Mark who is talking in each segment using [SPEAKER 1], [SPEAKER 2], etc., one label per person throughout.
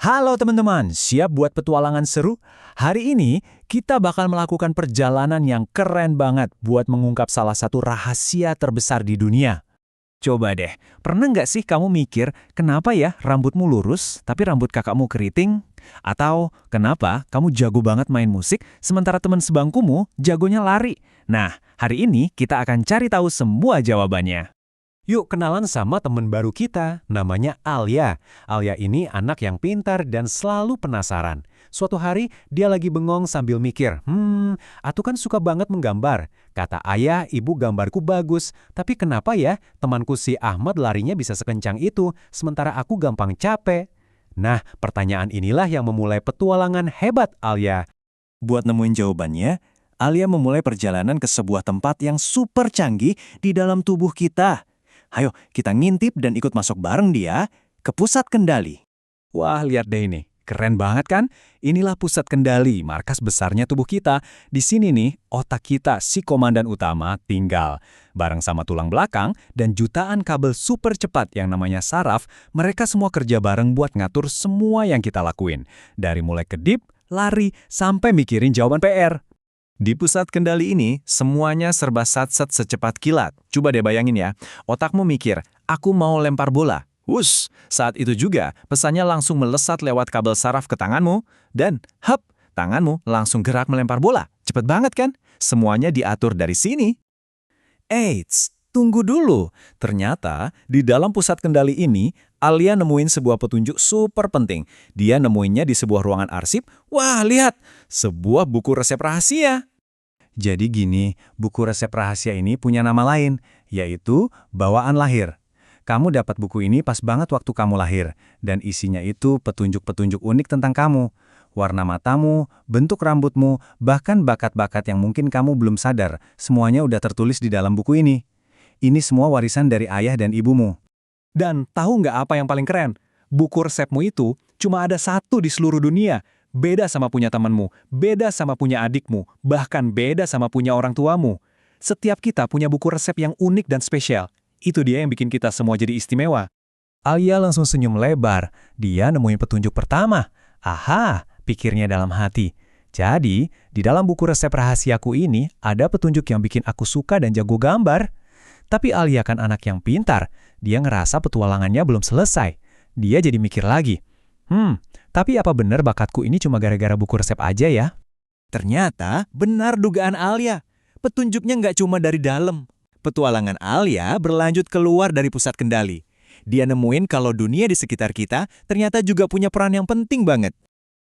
[SPEAKER 1] Halo teman-teman, siap buat petualangan seru? Hari ini kita bakal melakukan perjalanan yang keren banget buat mengungkap salah satu rahasia terbesar di dunia. Coba deh, pernah nggak sih kamu mikir kenapa ya rambutmu lurus tapi rambut kakakmu keriting? Atau kenapa kamu jago banget main musik sementara teman sebangkumu jagonya lari? Nah, hari ini kita akan cari tahu semua jawabannya.
[SPEAKER 2] Yuk kenalan sama teman baru kita, namanya Alia. Alia ini anak yang pintar dan selalu penasaran. Suatu hari dia lagi bengong sambil mikir, aku kan suka banget menggambar. Kata ayah, ibu gambarku bagus, tapi kenapa ya temanku si Ahmad larinya bisa sekencang itu, sementara aku gampang capek? Nah, pertanyaan inilah yang memulai petualangan hebat Alia.
[SPEAKER 1] Buat nemuin jawabannya, Alia memulai perjalanan ke sebuah tempat yang super canggih di dalam tubuh kita. Ayo, kita ngintip dan ikut masuk bareng dia ke pusat kendali. Wah, lihat deh ini. Keren banget kan? Inilah pusat kendali, markas besarnya tubuh kita. Di sini nih, otak kita, si komandan utama, tinggal. Bareng sama tulang belakang dan jutaan kabel super cepat yang namanya saraf, mereka semua kerja bareng buat ngatur semua yang kita lakuin. Dari mulai kedip, lari, sampai mikirin jawaban PR. Di pusat kendali ini, semuanya serba sat-sat secepat kilat. Coba deh bayangin ya, otakmu mikir, aku mau lempar bola. Wush, saat itu juga pesannya langsung melesat lewat kabel saraf ke tanganmu, dan hap, tanganmu langsung gerak melempar bola. Cepet banget kan? Semuanya diatur dari sini. Eits, tunggu dulu. Ternyata di dalam pusat kendali ini, Alia nemuin sebuah petunjuk super penting. Dia nemuinnya di sebuah ruangan arsip. Wah, lihat! Sebuah buku resep rahasia. Jadi gini, buku resep rahasia ini punya nama lain, yaitu Bawaan Lahir. Kamu dapat buku ini pas banget waktu kamu lahir, dan isinya itu petunjuk-petunjuk unik tentang kamu. Warna matamu, bentuk rambutmu, bahkan bakat-bakat yang mungkin kamu belum sadar, semuanya udah tertulis di dalam buku ini. Ini semua warisan dari ayah dan ibumu. Dan tahu nggak apa yang paling keren? Buku resepmu itu cuma ada satu di seluruh dunia. Beda sama punya temanmu, beda sama punya adikmu, bahkan beda sama punya orang tuamu. Setiap kita punya buku resep yang unik dan spesial. Itu dia yang bikin kita semua jadi istimewa. Alia langsung senyum lebar. Dia nemuin petunjuk pertama. Aha, pikirnya dalam hati. Jadi, di dalam buku resep rahasiaku ini ada petunjuk yang bikin aku suka dan jago gambar. Tapi Alia kan anak yang pintar. Dia ngerasa petualangannya belum selesai. Dia jadi mikir lagi. Tapi apa benar bakatku ini cuma gara-gara buku resep aja ya? Ternyata benar dugaan Alia. Petunjuknya nggak cuma dari dalam. Petualangan Alia berlanjut keluar dari pusat kendali. Dia nemuin kalau dunia di sekitar kita ternyata juga punya peran yang penting banget.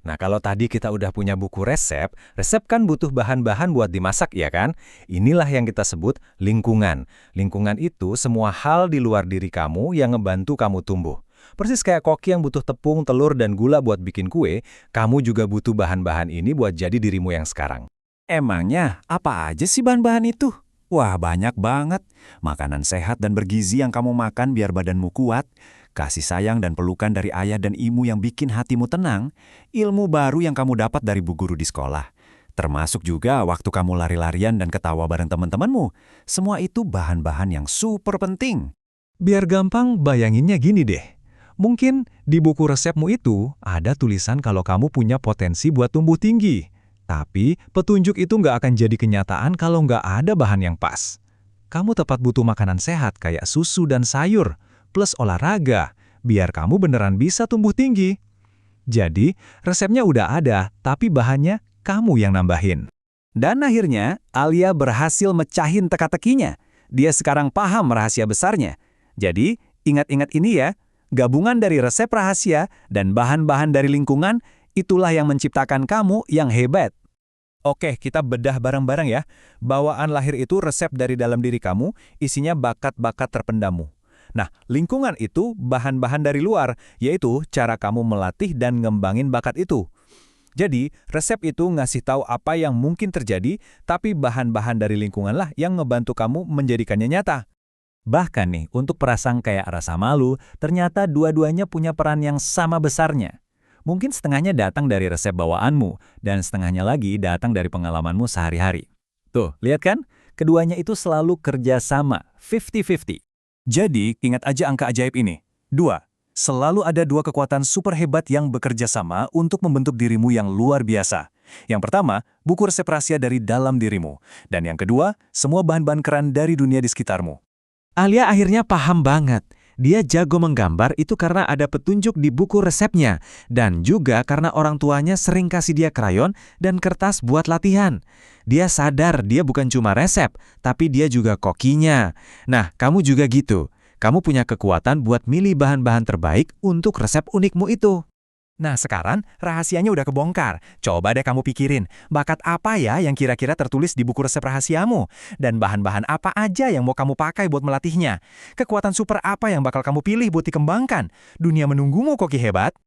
[SPEAKER 1] Nah, kalau tadi kita udah punya buku resep, resep kan butuh bahan-bahan buat dimasak, ya kan? Inilah yang kita sebut lingkungan. Lingkungan itu semua hal di luar diri kamu yang ngebantu kamu tumbuh. Persis kayak koki yang butuh tepung, telur, dan gula buat bikin kue, kamu juga butuh bahan-bahan ini buat jadi dirimu yang sekarang. Emangnya, apa aja sih bahan-bahan itu? Wah, banyak banget. Makanan sehat dan bergizi yang kamu makan biar badanmu kuat, kasih sayang dan pelukan dari ayah dan ibu yang bikin hatimu tenang, ilmu baru yang kamu dapat dari bu guru di sekolah. Termasuk juga waktu kamu lari-larian dan ketawa bareng teman-temanmu. Semua itu bahan-bahan yang super penting. Biar gampang, bayanginnya gini deh. Mungkin di buku resepmu itu ada tulisan kalau kamu punya potensi buat tumbuh tinggi. Tapi petunjuk itu nggak akan jadi kenyataan kalau nggak ada bahan yang pas. Kamu tepat butuh makanan sehat kayak susu dan sayur, plus olahraga, biar kamu beneran bisa tumbuh tinggi. Jadi, resepnya udah ada, tapi bahannya kamu yang nambahin. Dan akhirnya, Alia berhasil mecahin teka-tekinya. Dia sekarang paham rahasia besarnya. Jadi, ingat-ingat ini ya. Gabungan dari resep rahasia dan bahan-bahan dari lingkungan, itulah yang menciptakan kamu yang hebat. Oke, kita bedah bareng-bareng ya. Bawaan lahir itu resep dari dalam diri kamu, isinya bakat-bakat terpendammu. Nah, lingkungan itu bahan-bahan dari luar, yaitu cara kamu melatih dan ngembangin bakat itu. Jadi, resep itu ngasih tahu apa yang mungkin terjadi, tapi bahan-bahan dari lingkunganlah yang ngebantu kamu menjadikannya nyata. Bahkan nih, untuk perasaan kayak rasa malu, ternyata dua-duanya punya peran yang sama besarnya. Mungkin setengahnya datang dari resep bawaanmu, dan setengahnya lagi datang dari pengalamanmu sehari-hari. Tuh, lihat kan? Keduanya itu selalu kerja sama, 50-50. Jadi, ingat aja angka ajaib ini. 2. Selalu ada dua kekuatan super hebat yang bekerja sama untuk membentuk dirimu yang luar biasa. Yang pertama, buku resep rahasia dari dalam dirimu. Dan yang kedua, semua bahan-bahan keren dari dunia di sekitarmu.
[SPEAKER 2] Alia akhirnya paham banget. Dia jago menggambar itu karena ada petunjuk di buku resepnya. Dan juga karena orang tuanya sering kasih dia krayon dan kertas buat latihan. Dia sadar dia bukan cuma resep, tapi dia juga kokinya. Nah, kamu juga gitu. Kamu punya kekuatan buat milih bahan-bahan terbaik untuk resep unikmu itu.
[SPEAKER 1] Nah sekarang, rahasianya udah kebongkar. Coba deh kamu pikirin, bakat apa ya yang kira-kira tertulis di buku resep rahasiamu? Dan bahan-bahan apa aja yang mau kamu pakai buat melatihnya? Kekuatan super apa yang bakal kamu pilih buat dikembangkan? Dunia menunggumu, koki hebat.